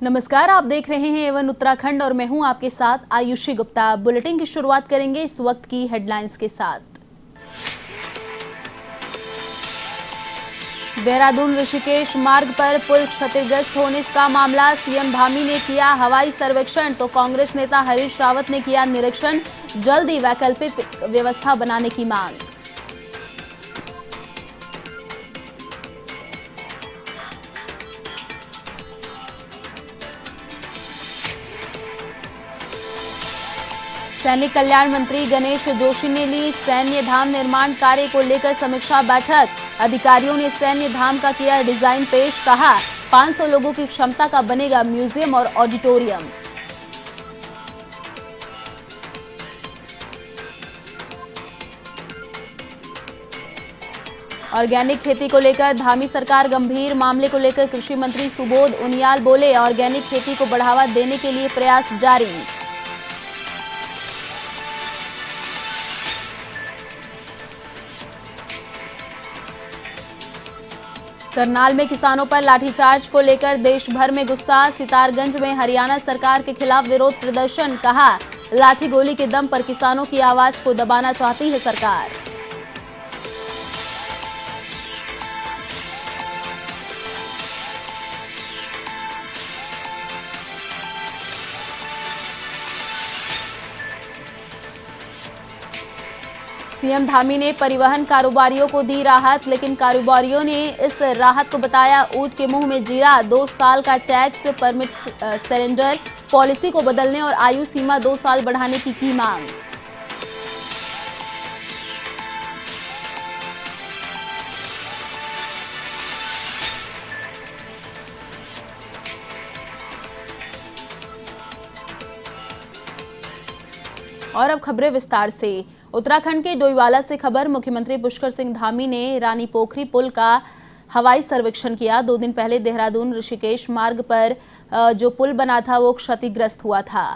नमस्कार, आप देख रहे हैं एवन उत्तराखंड और मैं हूं आपके साथ आयुषी गुप्ता। बुलेटिन की शुरुआत करेंगे इस वक्त की हेडलाइंस के साथ। देहरादून ऋषिकेश मार्ग पर पुल क्षतिग्रस्त होने का मामला, सीएम धामी ने किया हवाई सर्वेक्षण तो कांग्रेस नेता हरीश रावत ने किया निरीक्षण। जल्द ही वैकल्पिक व्यवस्था बनाने की मांग। सैनिक कल्याण मंत्री गणेश जोशी ने ली सैन्य धाम निर्माण कार्य को लेकर समीक्षा बैठक। अधिकारियों ने सैन्य धाम का किया डिजाइन पेश, कहा 500 लोगों की क्षमता का बनेगा म्यूजियम और ऑडिटोरियम। ऑर्गेनिक खेती को लेकर धामी सरकार गंभीर, मामले को लेकर कृषि मंत्री सुबोध उनियाल बोले ऑर्गेनिक खेती को बढ़ावा देने के लिए प्रयास जारी। करनाल में किसानों पर लाठीचार्ज को लेकर देश भर में गुस्सा, सितारगंज में हरियाणा सरकार के खिलाफ विरोध प्रदर्शन, कहा लाठी गोली के दम पर किसानों की आवाज को दबाना चाहती है सरकार। सीएम धामी ने परिवहन कारोबारियों को दी राहत, लेकिन कारोबारियों ने इस राहत को बताया ऊंट के मुंह में जीरा। 2 साल का टैक्स परमिट सरेंडर पॉलिसी को बदलने और आयु सीमा 2 साल बढ़ाने की मांग। और अब खबरें विस्तार से। उत्तराखंड के डोईवाला से खबर, मुख्यमंत्री पुष्कर सिंह धामी ने रानी पोखरी पुल का हवाई सर्वेक्षण किया। 2 दिन पहले देहरादून ऋषिकेश मार्ग पर जो पुल बना था वो क्षतिग्रस्त हुआ था।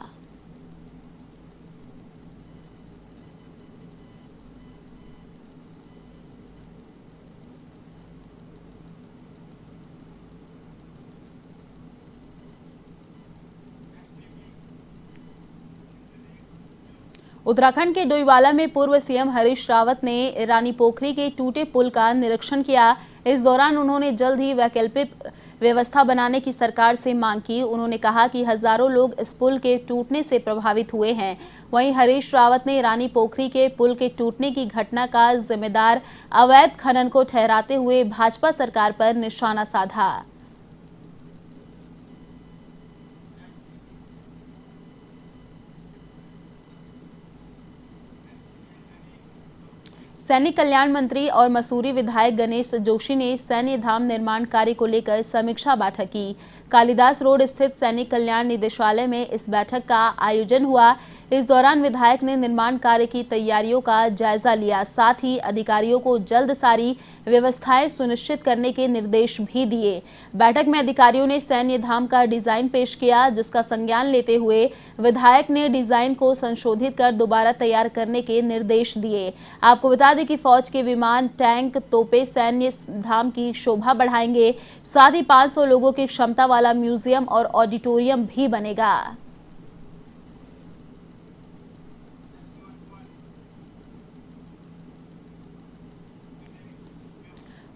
उत्तराखंड के डोईवाला में पूर्व सीएम हरीश रावत ने रानी पोखरी के टूटे पुल का निरीक्षण किया। इस दौरान उन्होंने जल्द ही वैकल्पिक व्यवस्था बनाने की सरकार से मांग की। उन्होंने कहा कि हजारों लोग इस पुल के टूटने से प्रभावित हुए हैं। वहीं हरीश रावत ने रानी पोखरी के पुल के टूटने की घटना का जिम्मेदार अवैध खनन को ठहराते हुए भाजपा सरकार पर निशाना साधा। सैनिक कल्याण मंत्री और मसूरी विधायक गणेश जोशी ने सैन्य धाम निर्माण कार्य को लेकर समीक्षा बैठक की। कालिदास रोड स्थित सैनिक कल्याण निदेशालय में इस बैठक का आयोजन हुआ। इस दौरान विधायक ने निर्माण कार्य की तैयारियों का जायजा लिया, साथ ही अधिकारियों को जल्द सारी व्यवस्थाएं सुनिश्चित करने के निर्देश भी दिए। बैठक में अधिकारियों ने सैन्य धाम का डिजाइन पेश किया, जिसका संज्ञान लेते हुए विधायक ने डिजाइन को संशोधित कर दोबारा तैयार करने के निर्देश दिए। आपको बता दें कि फौज के विमान, टैंक, तोपे सैन्य धाम की शोभा बढ़ाएंगे। साथ ही 500 लोगों की क्षमता वाला म्यूजियम और ऑडिटोरियम भी बनेगा।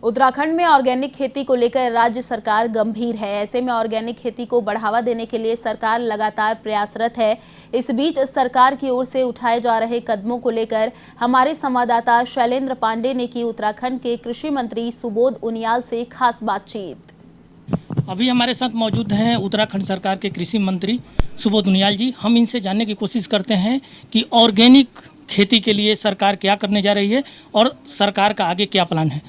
उत्तराखंड में ऑर्गेनिक खेती को लेकर राज्य सरकार गंभीर है। ऐसे में ऑर्गेनिक खेती को बढ़ावा देने के लिए सरकार लगातार प्रयासरत है। इस बीच सरकार की ओर से उठाए जा रहे कदमों को लेकर हमारे संवाददाता शैलेंद्र पांडे ने की उत्तराखंड के कृषि मंत्री सुबोध उनियाल से खास बातचीत। अभी हमारे साथ मौजूद हैं उत्तराखंड सरकार के कृषि मंत्री सुबोध उनियाल जी। हम इनसे जानने की कोशिश करते हैं कि ऑर्गेनिक खेती के लिए सरकार क्या करने जा रही है और सरकार का आगे क्या प्लान है।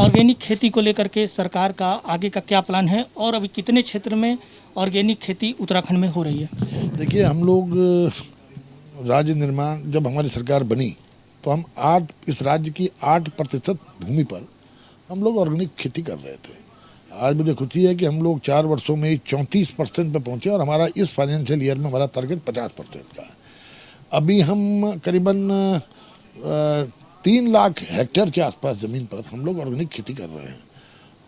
ऑर्गेनिक खेती को लेकर के सरकार का आगे का क्या प्लान है और अभी कितने क्षेत्र में ऑर्गेनिक खेती उत्तराखंड में हो रही है। देखिए, हम लोग राज्य निर्माण जब हमारी सरकार बनी तो हम इस राज्य की 8% भूमि पर हम लोग ऑर्गेनिक खेती कर रहे थे। आज मुझे खुशी है कि हम लोग 4 वर्षों में 34% पे पहुंचे और हमारा इस फाइनेंशियल ईयर में हमारा टारगेट 50% का है। अभी हम करीबन 3 लाख हेक्टेयर के आसपास ज़मीन पर हम लोग ऑर्गेनिक खेती कर रहे हैं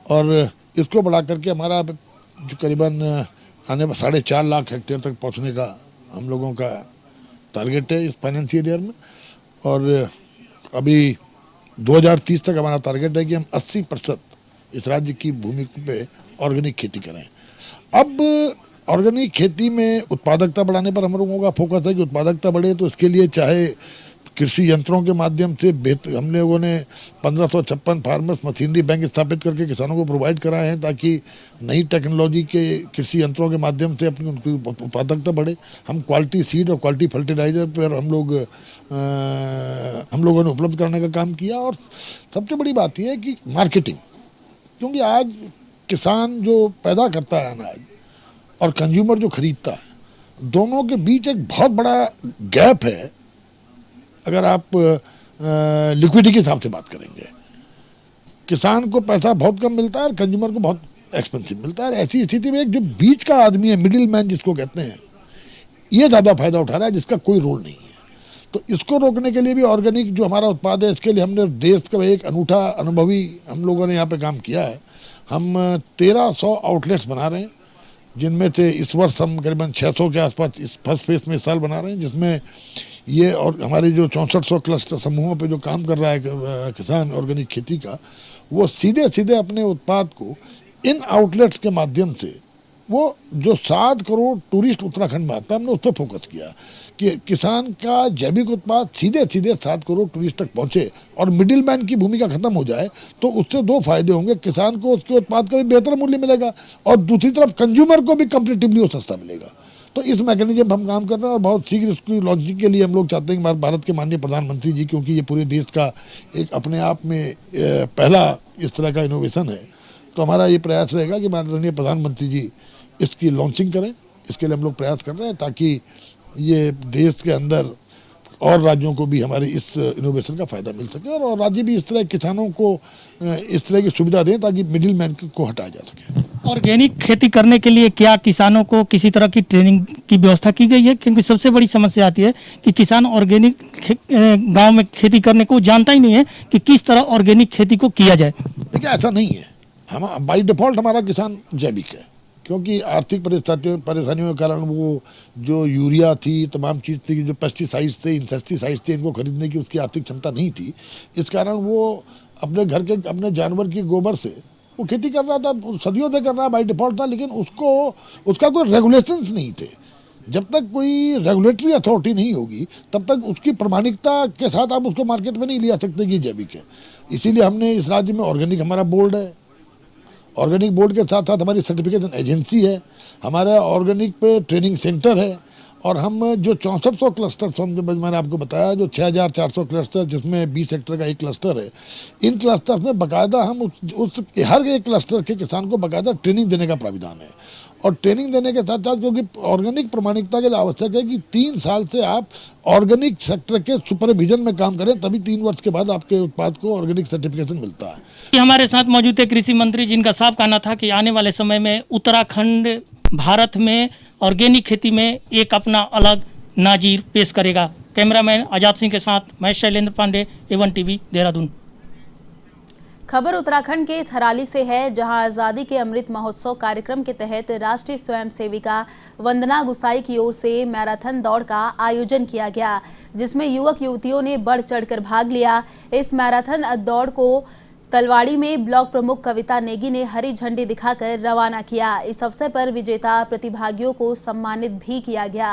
और इसको बढ़ा करके हमारा जो करीबन आने 4.5 लाख हेक्टेयर तक पहुंचने का हम लोगों का टारगेट है इस फाइनेंशियल ईयर में। और अभी 2030 तक हमारा टारगेट है कि हम 80% इस राज्य की भूमि पे ऑर्गेनिक खेती करें। अब ऑर्गेनिक खेती में उत्पादकता बढ़ाने पर हम लोगों का फोकस है कि उत्पादकता बढ़े, तो इसके लिए चाहे कृषि यंत्रों के माध्यम से हम लोगों ने 1556 फार्मर्स मशीनरी बैंक स्थापित करके किसानों को प्रोवाइड कराए हैं, ताकि नई टेक्नोलॉजी के कृषि यंत्रों के माध्यम से अपनी उनकी उत्पादकता बढ़े। हम क्वालिटी सीड और क्वालिटी फर्टिलाइजर पर हम लोगों ने उपलब्ध कराने का काम किया। और सबसे बड़ी बात यह है कि मार्केटिंग, क्योंकि आज किसान जो पैदा करता है अनाज और कंज्यूमर जो खरीदता है, दोनों के बीच एक बहुत बड़ा गैप है अगर आप लिक्विडिटी के हिसाब से बात करेंगे। किसान को पैसा बहुत कम मिलता है और कंज्यूमर को बहुत एक्सपेंसिव मिलता है। ऐसी स्थिति में एक जो बीच का आदमी है, मिडिल मैन जिसको कहते हैं, ये ज़्यादा फायदा उठा रहा है, जिसका कोई रोल नहीं है। तो इसको रोकने के लिए भी ऑर्गेनिक जो हमारा उत्पाद है, इसके लिए हमने देश का एक अनूठा अनुभवी हम लोगों ने यहाँ पे काम किया है। हम 1300 आउटलेट्स बना रहे हैं, जिनमें से इस वर्ष हम करीबन 600 के आसपास इस फर्स्ट फेज में इस साल बना रहे हैं, जिसमें ये और हमारे जो 6400 क्लस्टर समूहों पे जो काम कर रहा है किसान ऑर्गेनिक खेती का, वो सीधे सीधे अपने उत्पाद को इन आउटलेट्स के माध्यम से, वो जो 60 करोड़ टूरिस्ट उत्तराखंड में आता है, हमने उस पर फोकस किया कि किसान का जैविक उत्पाद सीधे सीधे 7 करोड़ टूरिस्ट तक पहुंचे और मिडिल मैन की भूमिका खत्म हो जाए। तो उससे दो फायदे होंगे, किसान को उसके उत्पाद का भी बेहतर मूल्य मिलेगा और दूसरी तरफ कंज्यूमर को भी कंपेटिटिवली वो सस्ता मिलेगा। तो इस मैकेनिज्म पर हम काम कर रहे हैं और बहुत शीघ्र इसकी लॉन्चिंग के लिए हम लोग चाहते हैं कि भारत के माननीय प्रधानमंत्री जी, क्योंकि ये पूरे देश का एक अपने आप में पहला इस तरह का इनोवेशन है, तो हमारा ये प्रयास रहेगा कि माननीय प्रधानमंत्री जी इसकी लॉन्चिंग करें। इसके लिए हम लोग प्रयास कर रहे हैं ताकि ये देश के अंदर और राज्यों को भी हमारे इस इनोवेशन का फ़ायदा मिल सके और राज्य भी इस तरह किसानों को इस तरह की सुविधा दें ताकि मिडिल मैन को हटाया जा सके। ऑर्गेनिक खेती करने के लिए क्या किसानों को किसी तरह की ट्रेनिंग की व्यवस्था की गई है? क्योंकि सबसे बड़ी समस्या आती है कि किसान ऑर्गेनिक गांव में खेती करने को जानता ही नहीं है कि किस तरह ऑर्गेनिक खेती को किया जाए। देखिए, ऐसा नहीं है। हम बाई डिफ़ॉल्ट हमारा किसान जैविक है, क्योंकि आर्थिक परेशानियों के कारण वो जो यूरिया थी, तमाम चीज़ थी, जो पेस्टिसाइड्स थे, इंसेक्टिसाइड्स थे, इनको खरीदने की उसकी आर्थिक क्षमता नहीं थी। इस कारण वो अपने घर के अपने जानवर की गोबर से वो खेती कर रहा था, सदियों से कर रहा बाई डिफ़ॉल्ट था, लेकिन उसका कोई रेगुलेशंस नहीं थे। जब तक कोई रेगुलेटरी अथॉरिटी नहीं होगी तब तक उसकी प्रमाणिकता के साथ आप उसको मार्केट में नहीं ले आ सकते कि जैविक है। इसीलिए हमने इस राज्य में ऑर्गेनिक हमारा बोर्ड है, ऑर्गेनिक बोर्ड के साथ साथ हमारी सर्टिफिकेशन एजेंसी है, हमारा ऑर्गेनिक पे ट्रेनिंग सेंटर है और हम जो 6400 क्लस्टर मैंने आपको बताया, जो 6400 क्लस्टर जिसमें 20 हेक्टेयर का एक क्लस्टर है, इन क्लस्टर में बाकायदा हम उस हर एक क्लस्टर के किसान को बाकायदा ट्रेनिंग देने का प्राविधान है। और ट्रेनिंग देने के साथ साथ, क्योंकि ऑर्गेनिक प्रमाणिकता के लिए आवश्यक है कि 3 साल से आप ऑर्गेनिक सेक्टर के सुपरविजन में काम करें, तभी 3 वर्ष के बाद आपके उत्पाद को ऑर्गेनिक सर्टिफिकेशन मिलता है। हमारे साथ मौजूद है कृषि मंत्री, जिनका साफ कहना था कि आने वाले समय में उत्तराखंड भारत में ऑर्गेनिक खेती में एक अपना अलग नाजीर पेश करेगा। कैमरामैन आजाद सिंह के साथ मैं शैलेंद्र पांडे, A1 TV, देहरादून। खबर उत्तराखंड के थराली से है, जहां आज़ादी के अमृत महोत्सव कार्यक्रम के तहत राष्ट्रीय स्वयं सेविका वंदना गुसाई की ओर से मैराथन दौड़ का आयोजन किया गया, जिसमें युवक युवतियों ने बढ़ चढ़कर भाग लिया। इस मैराथन दौड़ को तलवाड़ी में ब्लॉक प्रमुख कविता नेगी ने हरी झंडी दिखाकर रवाना किया। इस अवसर पर विजेता प्रतिभागियों को सम्मानित भी किया गया।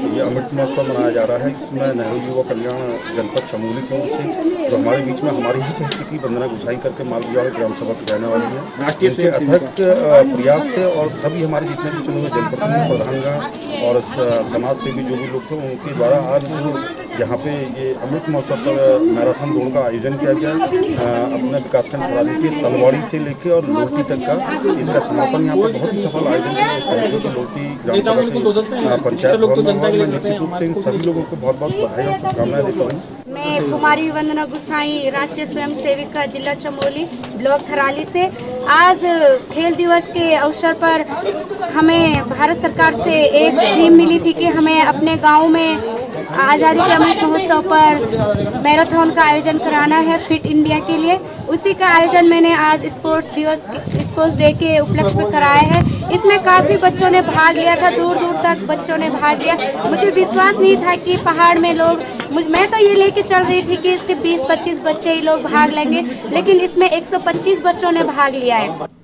ये अमृत महोत्सव मनाया जा रहा है, जिसमें नेहरू युवा कल्याण जनपद चमोली की ओर से तो हमारे बीच में हमारी ही शक्ति की वंदना गुसाई करके मालवियाड़ ग्राम सभा की रहने वाली है। इनके अथक प्रयास से और सभी हमारे जितने भी चुने हुए जनपद प्रधानगण और समाज सेवी जो भी लोग थे, उनके द्वारा आज यहाँ पे ये अमृत महोत्सव पर मैराथन दौड़ का आयोजन किया गया। अपने विकासखंड थराली के तलवाड़ी से लेकर और लोटी तक का इसका समापन यहाँ पर बहुत ही सफल आयोजन किया। लोटी ग्राम पंचायत भवन में निश्चित रूप से इन सभी लोगों को बहुत बहुत बधाई और शुभकामनाएं देता हूँ। मैं कुमारी वंदना गुसाई, राष्ट्रीय स्वयं सेविका, जिला चमोली, ब्लॉक थराली से। आज खेल दिवस के अवसर पर हमें भारत सरकार से एक थीम मिली थी कि हमें अपने गांव में आज़ादी के अमृत महोत्सव पर मैराथन का आयोजन कराना है फिट इंडिया के लिए। उसी का आयोजन मैंने आज स्पोर्ट्स डे के उपलक्ष्य में कराया है। इसमें काफ़ी बच्चों ने भाग लिया था, दूर दूर तक बच्चों ने भाग लिया। मुझे विश्वास नहीं था कि पहाड़ में लोग, मैं तो ये लेके चल रही थी कि सिर्फ 20-25 बच्चे ही लोग भाग लेंगे, लेकिन इसमें 125 बच्चों ने भाग लिया है।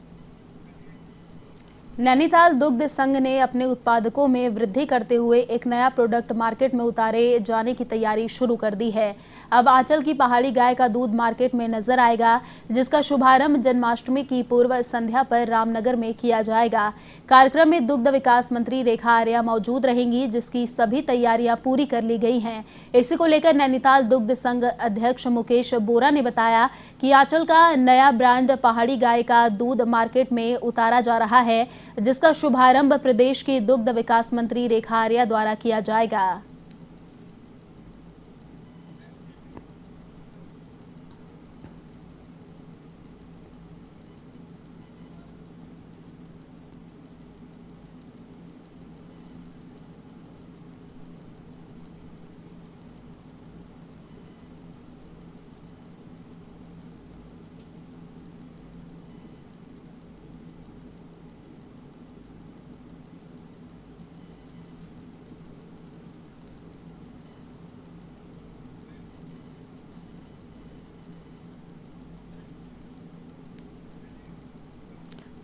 नैनीताल दुग्ध संघ ने अपने उत्पादकों में वृद्धि करते हुए एक नया प्रोडक्ट मार्केट में उतारे जाने की तैयारी शुरू कर दी है। अब आंचल की पहाड़ी गाय का दूध मार्केट में नजर आएगा, जिसका शुभारंभ जन्माष्टमी की पूर्व संध्या पर रामनगर में किया जाएगा। कार्यक्रम में दुग्ध विकास मंत्री रेखा आर्या मौजूद रहेंगी, जिसकी सभी तैयारियां पूरी कर ली गई हैं। इसी को लेकर नैनीताल दुग्ध संघ अध्यक्ष मुकेश बोरा ने बताया कि आंचल का नया ब्रांड पहाड़ी गाय का दूध मार्केट में उतारा जा रहा है, जिसका शुभारंभ प्रदेश की दुग्ध विकास मंत्री रेखा आर्या द्वारा किया जाएगा।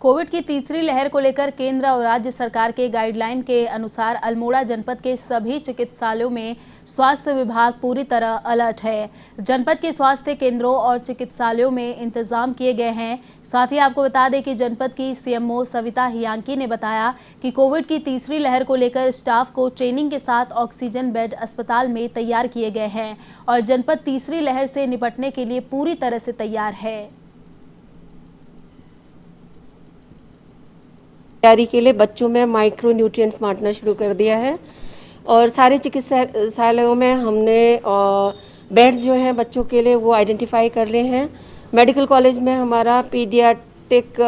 कोविड की तीसरी लहर को लेकर केंद्र और राज्य सरकार के गाइडलाइन के अनुसार अल्मोड़ा जनपद के सभी चिकित्सालयों में स्वास्थ्य विभाग पूरी तरह अलर्ट है। जनपद के स्वास्थ्य केंद्रों और चिकित्सालयों में इंतजाम किए गए हैं। साथ ही आपको बता दें कि जनपद की सीएमओ सविता हियांकी ने बताया कि कोविड की तीसरी लहर को लेकर स्टाफ को ट्रेनिंग के साथ ऑक्सीजन बेड अस्पताल में तैयार किए गए हैं और जनपद तीसरी लहर से निपटने के लिए पूरी तरह से तैयार है। तैयारी के लिए बच्चों में माइक्रो न्यूट्रिएंट्स बांटना शुरू कर दिया है और सारे चिकित्सालयों में हमने बेड्स जो हैं बच्चों के लिए वो आइडेंटिफाई कर लिए हैं। मेडिकल कॉलेज में हमारा पीडियाट्रिक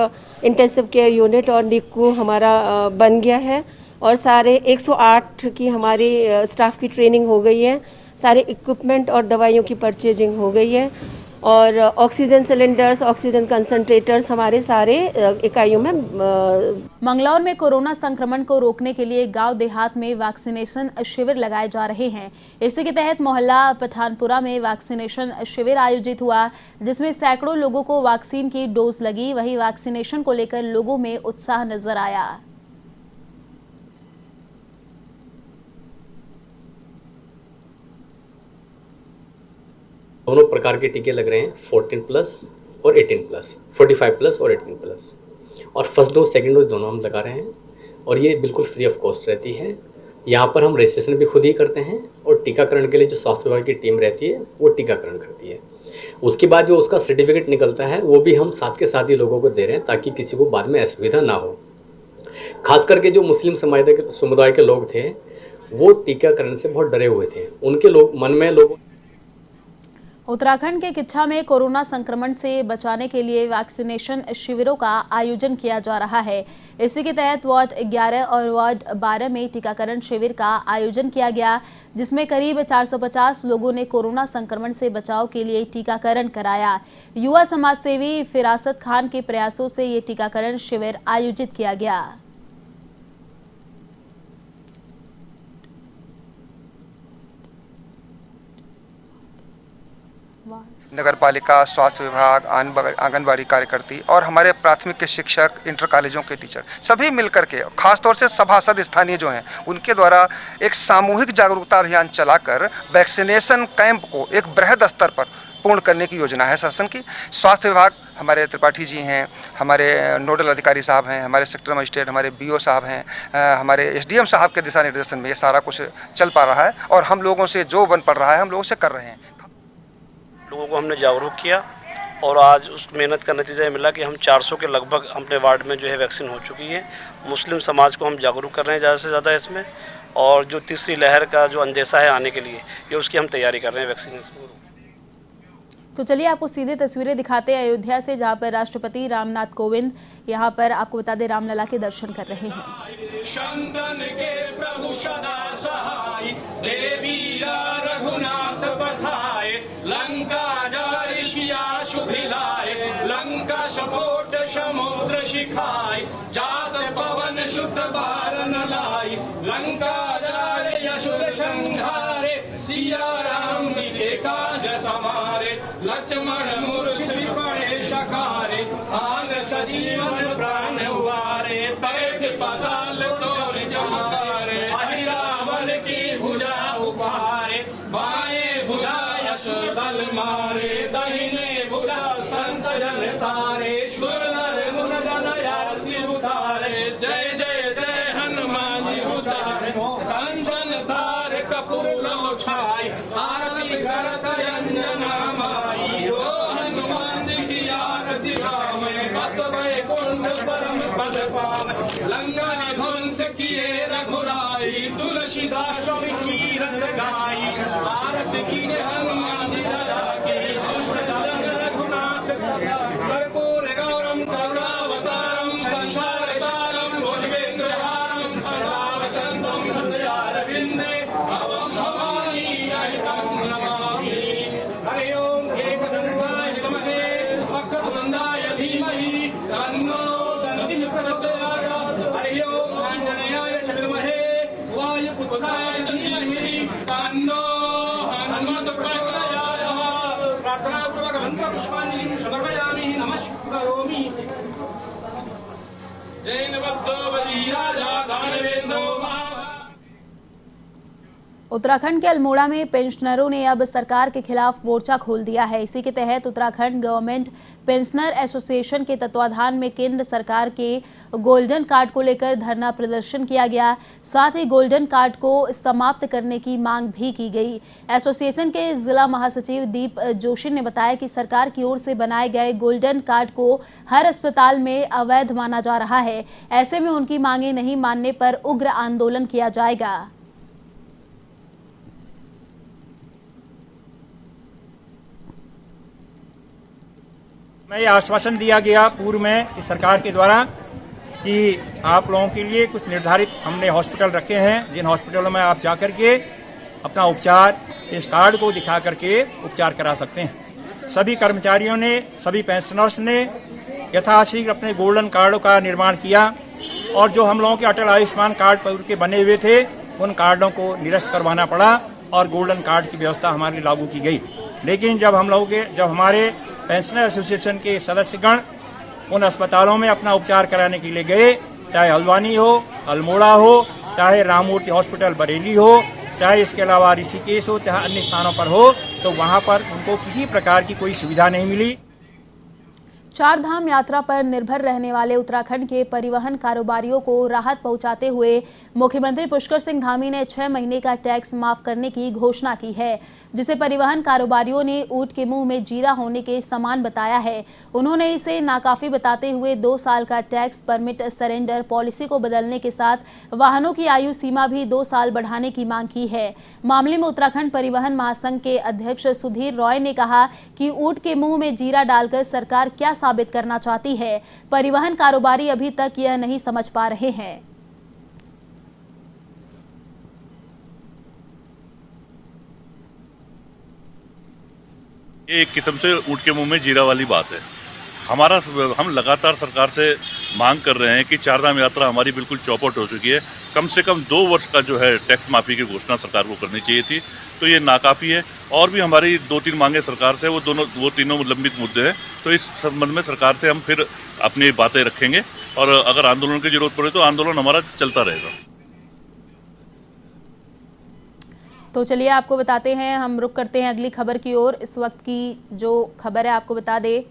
इंटेंसिव केयर यूनिट और निक्कू हमारा बन गया है और सारे 108 की हमारी स्टाफ की ट्रेनिंग हो गई है। सारे इक्विपमेंट और दवाइयों की परचेजिंग हो गई है और ऑक्सीजन सिलेंडर्स, ऑक्सीजन कंसंट्रेटर्स हमारे सारे इकाइयों में। मंगलौर में कोरोना संक्रमण को रोकने के लिए गांव देहात में वैक्सीनेशन शिविर लगाए जा रहे हैं। इसी के तहत मोहल्ला पठानपुरा में वैक्सीनेशन शिविर आयोजित हुआ, जिसमें सैकड़ों लोगों को वैक्सीन की डोज लगी। वहीं वैक्सीनेशन को लेकर लोगों में उत्साह नजर आया। दोनों प्रकार के टीके लग रहे हैं, 14+ और 18+, 45+ और 18+। और फर्स्ट डोज सेकंड डोज दोनों हम लगा रहे हैं और ये बिल्कुल फ्री ऑफ कॉस्ट रहती है। यहाँ पर हम रजिस्ट्रेशन भी खुद ही करते हैं और टीकाकरण के लिए जो स्वास्थ्य विभाग की टीम रहती है वो टीकाकरण करती है। उसके बाद जो उसका सर्टिफिकेट निकलता है वो भी हम साथ के साथ ही लोगों को दे रहे हैं ताकि किसी को बाद में असुविधा ना हो। खास करके जो मुस्लिम समुदाय के लोग थे वो टीकाकरण से बहुत डरे हुए थे। उनके मन में लोगों उत्तराखंड के किच्छा में कोरोना संक्रमण से बचाने के लिए वैक्सीनेशन शिविरों का आयोजन किया जा रहा है। इसी के तहत वार्ड 11 और वार्ड 12 में टीकाकरण शिविर का आयोजन किया गया, जिसमें करीब 450 लोगों ने कोरोना संक्रमण से बचाव के लिए टीकाकरण कराया। युवा समाजसेवी फिरासत खान के प्रयासों से ये टीकाकरण शिविर आयोजित किया गया। नगर पालिका, स्वास्थ्य विभाग, आंगनबाड़ी कार्यकर्ती और हमारे प्राथमिक के शिक्षक, इंटर कॉलेजों के टीचर सभी मिलकर के, खासतौर से सभासद स्थानीय जो हैं उनके द्वारा एक सामूहिक जागरूकता अभियान चलाकर वैक्सीनेशन कैंप को एक बृहद स्तर पर पूर्ण करने की योजना है शासन की। स्वास्थ्य विभाग, हमारे त्रिपाठी जी हैं, हमारे नोडल अधिकारी साहब हैं, हमारे सेक्टर मजिस्ट्रेट, हमारे बीओ साहब हैं, हमारे एसडीएम साहब के दिशा निर्देशन में ये सारा कुछ चल पा रहा है और हम लोगों से जो बन पड़ रहा है हम लोगों से कर रहे हैं। लोगों को हमने जागरूक किया और आज उस मेहनत का नतीजा मिला कि हम 400 के लगभग अपने वार्ड में जो है वैक्सीन हो चुकी है। मुस्लिम समाज को हम जागरूक कर रहे हैं ज़्यादा से ज़्यादा इसमें, और जो तीसरी लहर का जो अंदेशा है आने के लिए, ये उसकी हम तैयारी कर रहे हैं वैक्सीनेशन। तो चलिए आपको सीधे तस्वीरें दिखाते हैं अयोध्या से, जहां पर राष्ट्रपति रामनाथ कोविंद यहां पर आपको बता दें रामलला के दर्शन कर रहे हैं। समुद्र शिखाई, जात पवन शुद्ध बारन लाई, लंका जारे असुर संहारे, सिया राम जी के काज समारे, लक्ष्मण मूर्छित पड़े सखारे, आन सजीवन प्राण उबारे, पैठ पाताल तोड़ जहारे, अहि रावण की भुजा उपारे, बाएं भुजा यश दल मारे, दाहिने भुजा संत जन तारे, सुर नर मुर जन आरती उतारे, जय जय जय हनुमान जी उचारे, कंचन तार कपूर लो छाई, आरती करत अंजना माई, ओ हनुमान जी की आरती गावे, बस वैकुंठ परम पद पावे, लंका ध्वंस किए रघुराई, तुलसीदास कीरत गाई, आरती की हनुमान जी राजा की, दुष्ट जन रघुनाथ कर्पूर गौरम करुणावतारम, संसार सारम भुजगेन्द्रहारम, सदा वसंतम हृदयारविंदे, भवम भवानी सहितं नमामि। हरि ओम एकदन्ताय विद्महे वक्रतुण्डाय धीमहि तन्नो दन्तिः प्रचोदयात्। हरि ओम आञ्जनेयाय च विद्महे वायुपुत्राय च धीमहि तन्नो हनुमत् प्रचोदयात्। प्रार्थनापूर्वक मन्त्रपुष्पाञ्जलिं समर्पयामि, नमः करोमि। जैनबद्धो बलिराजा दानवेन्द्रो उत्तराखंड के अल्मोड़ा में पेंशनरों ने अब सरकार के खिलाफ मोर्चा खोल दिया है। इसी के तहत उत्तराखंड गवर्नमेंट पेंशनर एसोसिएशन के तत्वाधान में केंद्र सरकार के गोल्डन कार्ड को लेकर धरना प्रदर्शन किया गया। साथ ही गोल्डन कार्ड को समाप्त करने की मांग भी की गई। एसोसिएशन के जिला महासचिव दीप जोशी ने बताया कि सरकार की ओर से बनाए गए गोल्डन कार्ड को हर अस्पताल में अवैध माना जा रहा है। ऐसे में उनकी मांगे नहीं मानने पर उग्र आंदोलन किया जाएगा। मैं ये आश्वासन दिया गया पूर्व में इस सरकार के द्वारा कि आप लोगों के लिए कुछ निर्धारित हमने हॉस्पिटल रखे हैं, जिन हॉस्पिटलों में आप जाकर के अपना उपचार इस कार्ड को दिखा करके उपचार करा सकते हैं। सभी कर्मचारियों ने, सभी पेंशनर्स ने यथाशीघ्र अपने गोल्डन कार्डों का निर्माण किया और जो हम लोगों के अटल आयुष्मान कार्ड के बने हुए थे उन कार्डों को निरस्त करवाना पड़ा और गोल्डन कार्ड की व्यवस्था हमारे लिए लागू की गई। लेकिन जब हमारे पेंशनर एसोसिएशन के सदस्यगण उन अस्पतालों में अपना उपचार कराने के लिए गए, चाहे हल्द्वानी हो, अल्मोड़ा हो, चाहे राममूर्ति हॉस्पिटल बरेली हो, चाहे इसके अलावा ऋषिकेश हो, चाहे अन्य स्थानों पर हो, तो वहां पर उनको किसी प्रकार की कोई सुविधा नहीं मिली। चार धाम यात्रा पर निर्भर रहने वाले उत्तराखंड के परिवहन कारोबारियों को राहत पहुंचाते हुए मुख्यमंत्री पुष्कर सिंह धामी ने 6 महीने का टैक्स माफ करने की घोषणा की है, जिसे परिवहन कारोबारियों ने ऊंट के मुंह में जीरा होने के समान बताया है। उन्होंने इसे नाकाफी बताते हुए 2 साल का टैक्स परमिट सरेंडर पॉलिसी को बदलने के साथ वाहनों की आयु सीमा भी 2 साल बढ़ाने की मांग की है। मामले में उत्तराखंड परिवहन महासंघ के अध्यक्ष सुधीर रॉय ने कहा कि ऊंट के मुंह में जीरा डालकर सरकार क्या साबित करना चाहती है, परिवहन कारोबारी अभी तक यह नहीं समझ पा रहे हैं। ये एक किस्म से ऊंट के मुंह में जीरा वाली बात है। हम लगातार सरकार से मांग कर रहे हैं कि चारधाम यात्रा हमारी बिल्कुल चौपट हो चुकी है। कम से कम 2 वर्ष का जो है टैक्स माफी की घोषणा सरकार को करनी चाहिए थी, तो ये नाकाफी है। और भी हमारी 2-3 मांगे सरकार से, वो तीनों लंबित मुद्दे हैं। तो इस संबंध में सरकार से हम फिर अपनी बातें रखेंगे और अगर आंदोलन की जरूरत पड़े तो आंदोलन हमारा चलता रहेगा। तो चलिए आपको बताते हैं, हम रुक करते हैं अगली खबर की ओर। इस वक्त की जो खबर है आपको बता दें।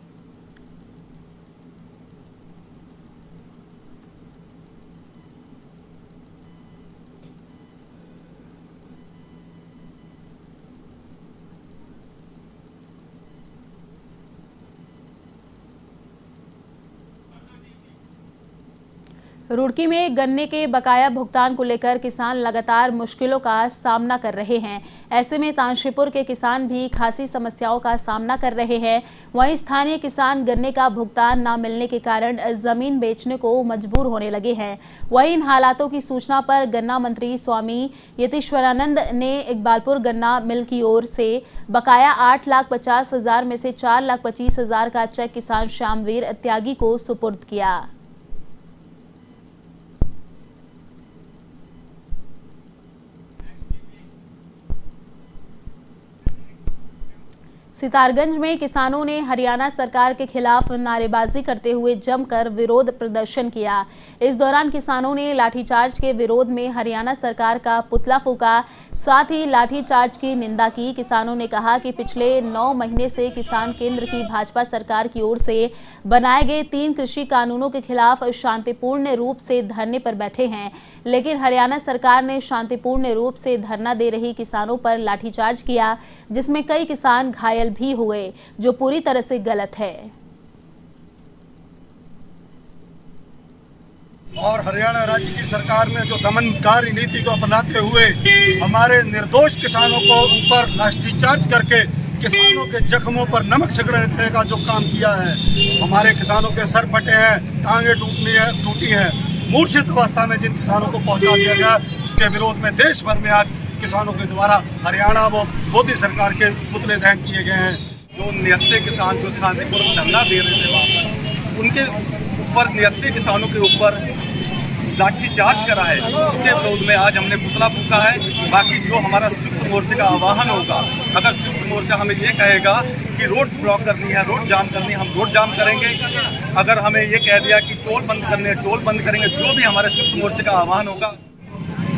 रुड़की में गन्ने के बकाया भुगतान को लेकर किसान लगातार मुश्किलों का सामना कर रहे हैं। ऐसे में तांशीपुर के किसान भी खासी समस्याओं का सामना कर रहे हैं। वहीं स्थानीय किसान गन्ने का भुगतान न मिलने के कारण जमीन बेचने को मजबूर होने लगे हैं। वहीं इन हालातों की सूचना पर गन्ना मंत्री स्वामी यतीश्वरानंद ने इकबालपुर गन्ना मिल की ओर से बकाया 8,50,000 में से 4,25,000 का चेक किसान श्यामवीर त्यागी को सुपुर्द किया। सितारगंज में किसानों ने हरियाणा सरकार के खिलाफ नारेबाजी करते हुए जमकर विरोध प्रदर्शन किया। इस दौरान किसानों ने लाठीचार्ज के विरोध में हरियाणा सरकार का पुतला फूंका, साथ ही लाठीचार्ज की निंदा की। किसानों ने कहा कि पिछले 9 महीने से किसान केंद्र की भाजपा सरकार की ओर से बनाए गए 3 कृषि कानूनों के खिलाफ शांतिपूर्ण रूप से धरने पर बैठे हैं, लेकिन हरियाणा सरकार ने शांतिपूर्ण रूप से धरना दे रही किसानों पर लाठीचार्ज किया, जिसमें कई किसान घायल भी हुए, जो पूरी तरह से गलत है। और हरियाणा राज्य की सरकार ने जो दमनकारी नीति को अपनाते हुए हमारे निर्दोष किसानों को ऊपर लाठीचार्ज करके किसानों के जख्मों पर नमक छिड़कने का जो काम किया है, हमारे किसानों के सर फटे हैं, टांगे टूटी हैं, मूर्छित अवस्था में जिन किसानों को पहुंचा दिया गया, उसके विरोध में देश भर में आज किसानों के द्वारा हरियाणा व मोदी सरकार के पुतले दहन किए गए हैं। जो निहत्थे किसान जो शांतिपूर्ण धरना दे रहे थे वहाँ पर, उनके ऊपर निहत्थे किसानों के ऊपर लाठीचार्ज करा है, उसके विरोध में आज हमने पुतला फूंका है। बाकी जो हमारा संयुक्त मोर्चे का आह्वान होगा, अगर संयुक्त मोर्चा हमें ये कहेगा कि रोड ब्लॉक करनी है, रोड जाम करनी है, हम रोड जाम करेंगे। अगर हमें ये कह दिया कि टोल बंद करने, टोल बंद करेंगे। जो भी हमारे संयुक्त मोर्चे का आह्वान होगा।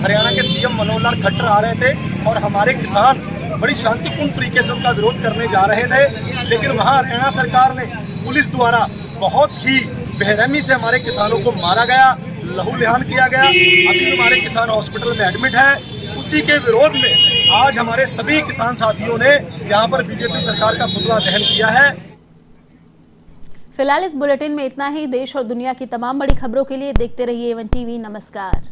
हरियाणा के सीएम मनोहर लाल खट्टर आ रहे थे और हमारे किसान बड़ी शांतिपूर्ण तरीके से उनका विरोध करने जा रहे थे, लेकिन वहाँ हरियाणा सरकार ने पुलिस द्वारा बहुत ही बेरहमी से हमारे किसानों को मारा गया, लहूलुहान किया गया। अभी हमारे किसान हॉस्पिटल में एडमिट है। उसी के विरोध में आज हमारे सभी किसान साथियों ने यहाँ पर बीजेपी सरकार का पुतला दहन किया है। फिलहाल इस बुलेटिन में इतना ही। देश और दुनिया की तमाम बड़ी खबरों के लिए देखते रहिए A1 TV। नमस्कार।